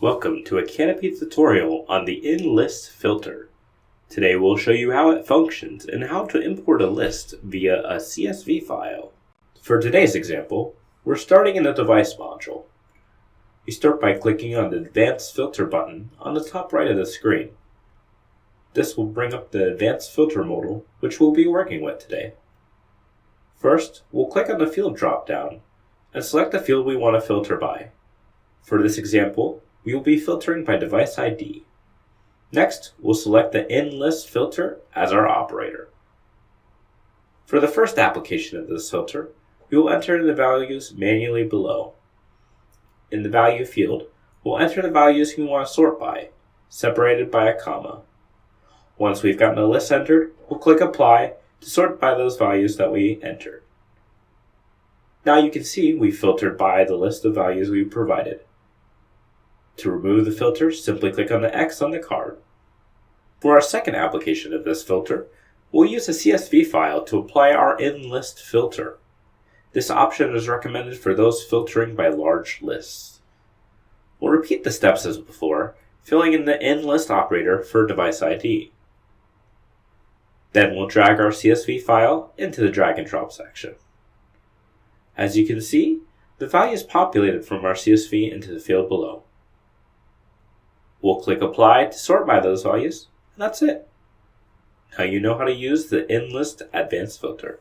Welcome to a Canopy tutorial on the InList filter. Today we'll show you how it functions and how to import a list via a CSV file. For today's example, we're starting in the device module. We start by clicking on the Advanced Filter button on the top right of the screen. This will bring up the Advanced Filter modal, which we'll be working with today. First, we'll click on the field drop-down and select the field we want to filter by. For this example, we will be filtering by device ID. Next, we'll select the InList filter as our operator. For the first application of this filter, we will enter the values manually below. In the value field, we'll enter the values we want to sort by, separated by a comma. Once we've gotten a list entered, we'll click Apply to sort by those values that we entered. Now you can see we filtered by the list of values we provided. To remove the filter, simply click on the X on the card. For our second application of this filter, we'll use a CSV file to apply our InList filter. This option is recommended for those filtering by large lists. We'll repeat the steps as before, filling in the InList operator for device ID. Then we'll drag our CSV file into the drag and drop section. As you can see, the value is populated from our CSV into the field below. We'll click Apply to sort by those values, and that's it. Now you know how to use the InList Advanced Filter.